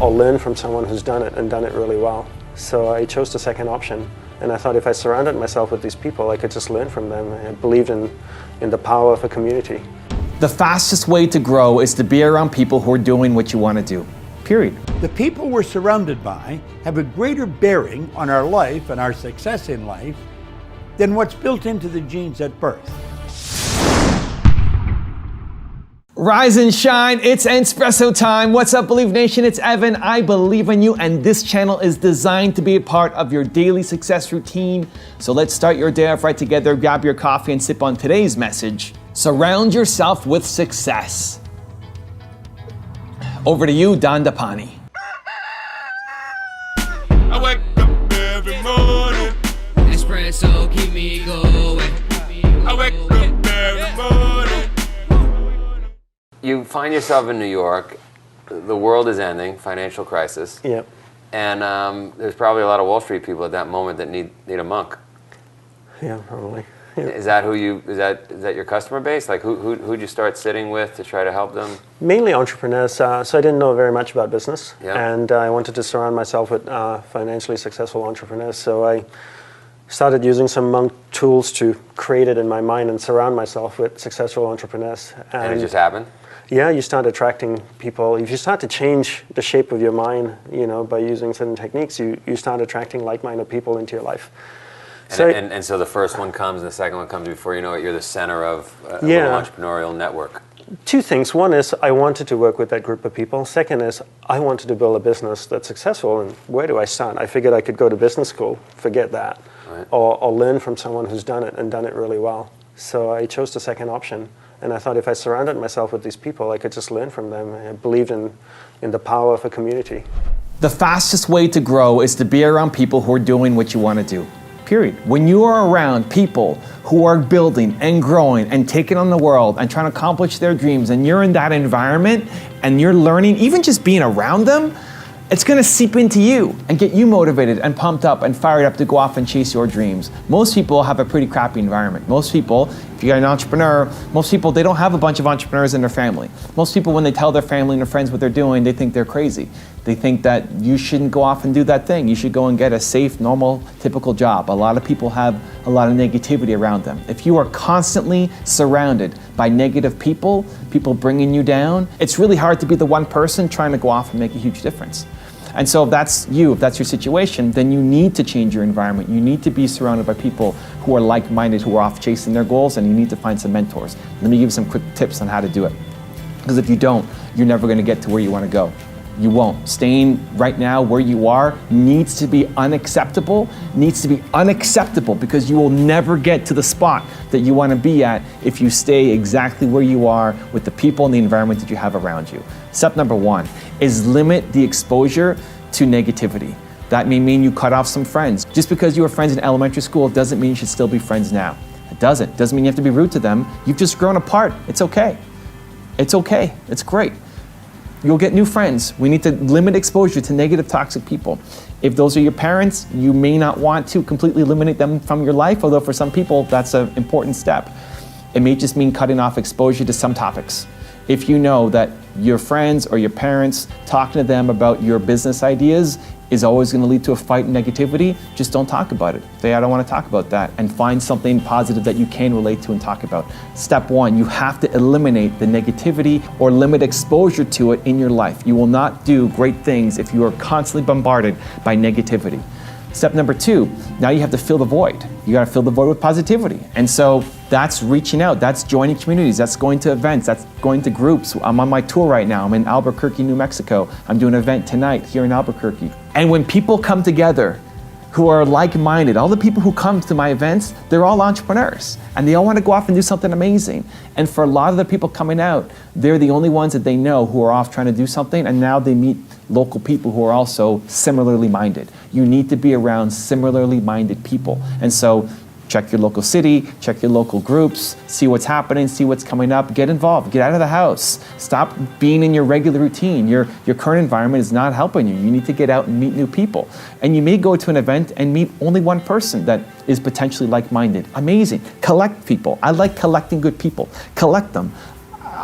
or learn from someone who's done it and done it really well. So I chose the second option. And I thought if I surrounded myself with these people, I could just learn from them. I believed in the power of a community. The fastest way to grow is to be around people who are doing what you want to do, period. The people we're surrounded by have a greater bearing on our life and our success in life than what's built into the genes at birth. Rise and shine, it's Espresso time. What's up, Believe Nation? It's Evan. I believe in you, and this channel is designed to be a part of your daily success routine. So let's start your day off right together. Grab your coffee and sip on today's message. Surround yourself with success. Over to you, Dandapani. I wake up every morning. Espresso keep me going. I wake up every morning. You find yourself in New York, the world is ending, financial crisis. Yep. And there's probably a lot of Wall Street people at that moment that need a monk. Yeah, probably. Yeah. Is that is that your customer base? Like who'd you start sitting with to try to help them? Mainly entrepreneurs, so I didn't know very much about business. Yeah. And I wanted to surround myself with financially successful entrepreneurs. So I started using some monk tools to create it in my mind and surround myself with successful entrepreneurs. And it just happened? Yeah, you start attracting people. If you start to change the shape of your mind, by using certain techniques, you start attracting like-minded people into your life. And so the first one comes and the second one comes before you know it, you're the center of a little entrepreneurial network. Two things. One is I wanted to work with that group of people. Second is I wanted to build a business that's successful. And where do I start? I figured I could go to business school, forget that, right, or learn from someone who's done it and done it really well. So I chose the second option. And I thought if I surrounded myself with these people, I could just learn from them. I believed in the power of a community. The fastest way to grow is to be around people who are doing what you want to do, period. When you are around people who are building and growing and taking on the world and trying to accomplish their dreams, and you're in that environment and you're learning, even just being around them, it's going to seep into you and get you motivated and pumped up and fired up to go off and chase your dreams. Most people have a pretty crappy environment. Most people, if you're an entrepreneur, most people, they don't have a bunch of entrepreneurs in their family. Most people, when they tell their family and their friends what they're doing, they think they're crazy. They think that you shouldn't go off and do that thing. You should go and get a safe, normal, typical job. A lot of people have a lot of negativity around them. If you are constantly surrounded by negative people, people bringing you down, it's really hard to be the one person trying to go off and make a huge difference. And so if that's you, if that's your situation, then you need to change your environment. You need to be surrounded by people who are like-minded, who are off chasing their goals, and you need to find some mentors. Let me give you some quick tips on how to do it. Because if you don't, you're never going to get to where you want to go. You won't. Staying right now where you are needs to be unacceptable, because you will never get to the spot that you want to be at if you stay exactly where you are with the people and the environment that you have around you. Step number one is limit the exposure to negativity. That may mean you cut off some friends. Just because you were friends in elementary school doesn't mean you should still be friends now. It doesn't. Doesn't mean you have to be rude to them. You've just grown apart. It's okay. It's okay. It's great. You'll get new friends. We need to limit exposure to negative, toxic people. If those are your parents, you may not want to completely eliminate them from your life, although for some people, that's an important step. It may just mean cutting off exposure to some topics. If you know that your friends or your parents talking to them about your business ideas is always going to lead to a fight and negativity, just don't talk about it. Say, I don't want to talk about that, and find something positive that you can relate to and talk about. Step one, you have to eliminate the negativity or limit exposure to it in your life. You will not do great things if you are constantly bombarded by negativity. Step number two, now you have to fill the void. You got to fill the void with positivity. And so that's reaching out, that's joining communities, that's going to events, that's going to groups. I'm on my tour right now. I'm in Albuquerque, New Mexico. I'm doing an event tonight here in Albuquerque. And when people come together who are like-minded, all the people who come to my events, they're all entrepreneurs and they all want to go off and do something amazing. And for a lot of the people coming out, they're the only ones that they know who are off trying to do something, and now they meet local people who are also similarly minded. You need to be around similarly minded people. And so check your local city, check your local groups, see what's happening, see what's coming up, get involved, get out of the house. Stop being in your regular routine. Your current environment is not helping you. You need to get out and meet new people. And you may go to an event and meet only one person that is potentially like-minded. Amazing. Collect people. I like collecting good people. Collect them.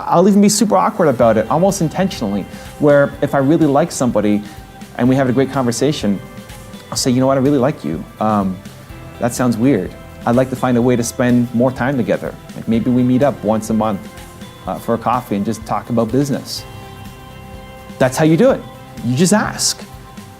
I'll even be super awkward about it, almost intentionally, where if I really like somebody and we have a great conversation, I'll say, you know what, I really like you. That sounds weird. I'd like to find a way to spend more time together. Like maybe we meet up once a month for a coffee and just talk about business. That's how you do it. You just ask.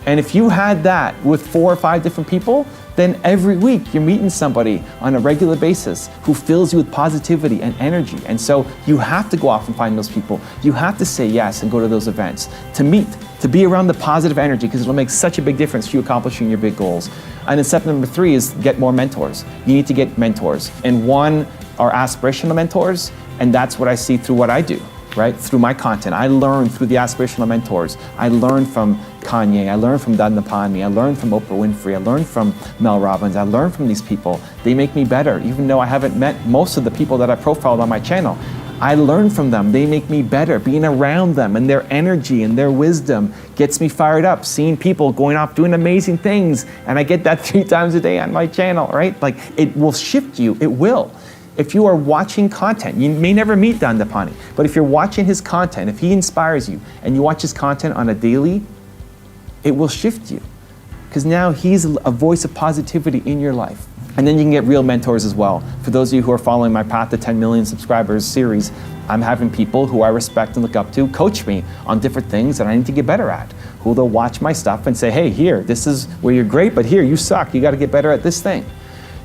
And if you had that with 4 or 5 different people, then every week you're meeting somebody on a regular basis who fills you with positivity and energy. And so you have to go off and find those people. You have to say yes and go to those events to meet, to be around the positive energy, because it'll make such a big difference to you accomplishing your big goals. And then step number 3 is get more mentors. You need to get mentors. And one are aspirational mentors, and that's what I see through what I do, right? Through my content. I learn through the aspirational mentors. I learn from Kanye, I learned from Dandapani, I learned from Oprah Winfrey, I learned from Mel Robbins, I learned from these people. They make me better, even though I haven't met most of the people that I profiled on my channel. I learn from them, they make me better. Being around them and their energy and their wisdom gets me fired up. Seeing people going off doing amazing things, and I get that 3 times a day on my channel, right? Like, it will shift you, it will. If you are watching content, you may never meet Dandapani, but if you're watching his content, if he inspires you and you watch his content on a daily, it will shift you, because now he's a voice of positivity in your life. And then you can get real mentors as well. For those of you who are following my Path to 10 Million Subscribers series, I'm having people who I respect and look up to coach me on different things that I need to get better at, who they'll watch my stuff and say, hey, here, this is where you're great, but here, you suck. You got to get better at this thing.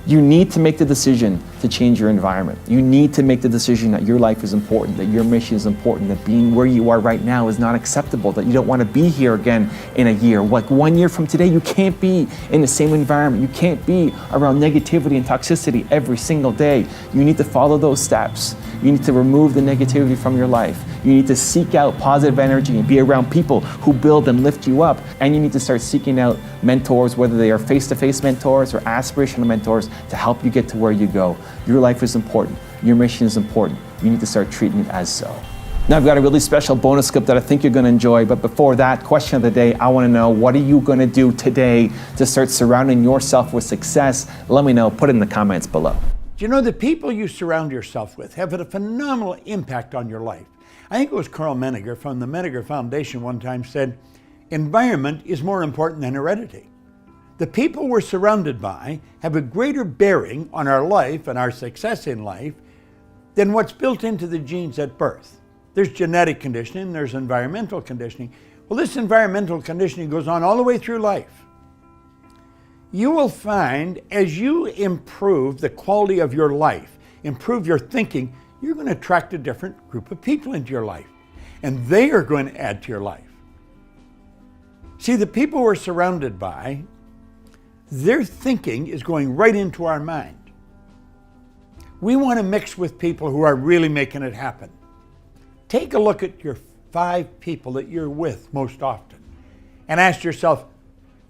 You need to make the decision to change your environment. You need to make the decision that your life is important, that your mission is important, that being where you are right now is not acceptable, that you don't want to be here again in a year. Like 1 year from today, you can't be in the same environment. You can't be around negativity and toxicity every single day. You need to follow those steps. You need to remove the negativity from your life. You need to seek out positive energy and be around people who build and lift you up. And you need to start seeking out mentors, whether they are face-to-face mentors or aspirational mentors, to help you get to where you go. Your life is important. Your mission is important. You need to start treating it as so. Now I've got a really special bonus clip that I think you're going to enjoy, but before that, question of the day, I want to know, what are you going to do today to start surrounding yourself with success? Let me know. Put it in the comments below. Do you know the people you surround yourself with have a phenomenal impact on your life? I think it was Carl Menninger from the Menninger Foundation one time said, environment is more important than heredity. The people we're surrounded by have a greater bearing on our life and our success in life than what's built into the genes at birth. There's genetic conditioning, there's environmental conditioning. Well, this environmental conditioning goes on all the way through life. You will find as you improve the quality of your life, improve your thinking, you're going to attract a different group of people into your life, and they are going to add to your life. See, the people we're surrounded by, their thinking is going right into our mind. We want to mix with people who are really making it happen. Take a look at your 5 people that you're with most often and ask yourself,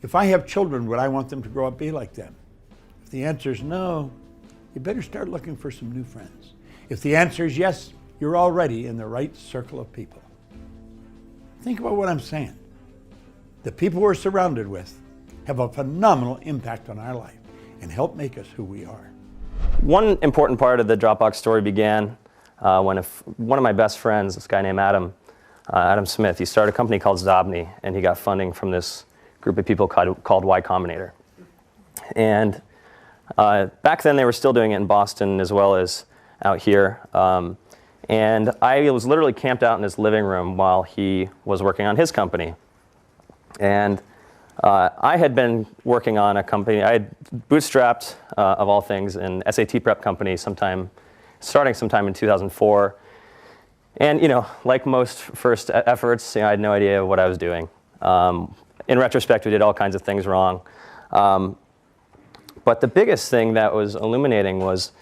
if I have children, would I want them to grow up be like them? If the answer is no, you better start looking for some new friends. If the answer is yes, you're already in the right circle of people. Think about what I'm saying. The people we're surrounded with have a phenomenal impact on our life and help make us who we are. One important part of the Dropbox story began when one of my best friends, this guy named Adam Smith, he started a company called Zobni, and he got funding from this group of people called Y Combinator. And back then they were still doing it in Boston as well as out here. And I was literally camped out in his living room while he was working on his company. And I had been working on a company, I had bootstrapped, of all things, an SAT prep company starting sometime in 2004. And, you know, like most first efforts, you know, I had no idea what I was doing. In retrospect, we did all kinds of things wrong. But the biggest thing that was illuminating was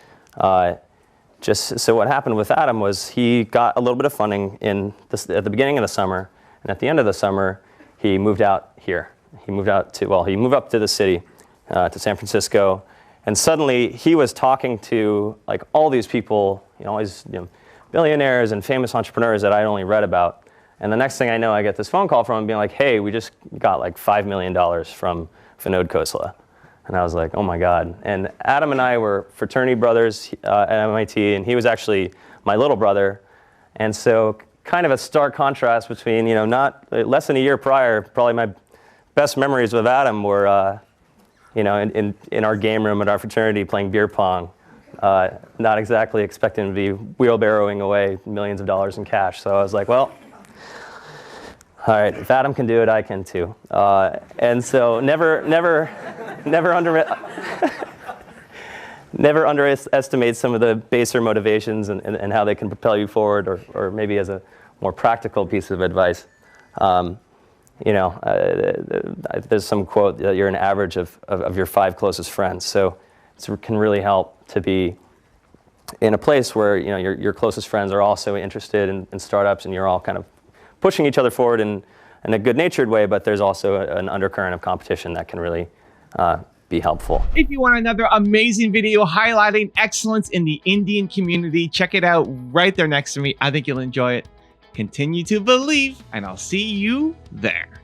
so what happened with Adam was he got a little bit of funding at the beginning of the summer, and at the end of the summer, he moved out here. He moved up to the city, to San Francisco, and suddenly he was talking to like all these people, all these billionaires and famous entrepreneurs that I'd only read about. And the next thing I know, I get this phone call from him being like, hey, we just got like $5 million from Vinod Khosla. And I was like, oh my God. And Adam and I were fraternity brothers at MIT, and he was actually my little brother. And so kind of a stark contrast between, you know, not less than a year prior, probably my best memories with Adam were, you know, in our game room at our fraternity playing beer pong, not exactly expecting to be wheelbarrowing away millions of dollars in cash. So I was like, well, all right, if Adam can do it, I can too. And so never underestimate some of the baser motivations and how they can propel you forward, or maybe as a more practical piece of advice. You know, there's some quote that you're an average of your 5 closest friends. So it can really help to be in a place where, you know, your closest friends are also interested in startups, and you're all kind of pushing each other forward in a good-natured way, but there's also an undercurrent of competition that can really be helpful. If you want another amazing video highlighting excellence in the Indian community, check it out right there next to me. I think you'll enjoy it. Continue to believe, and I'll see you there.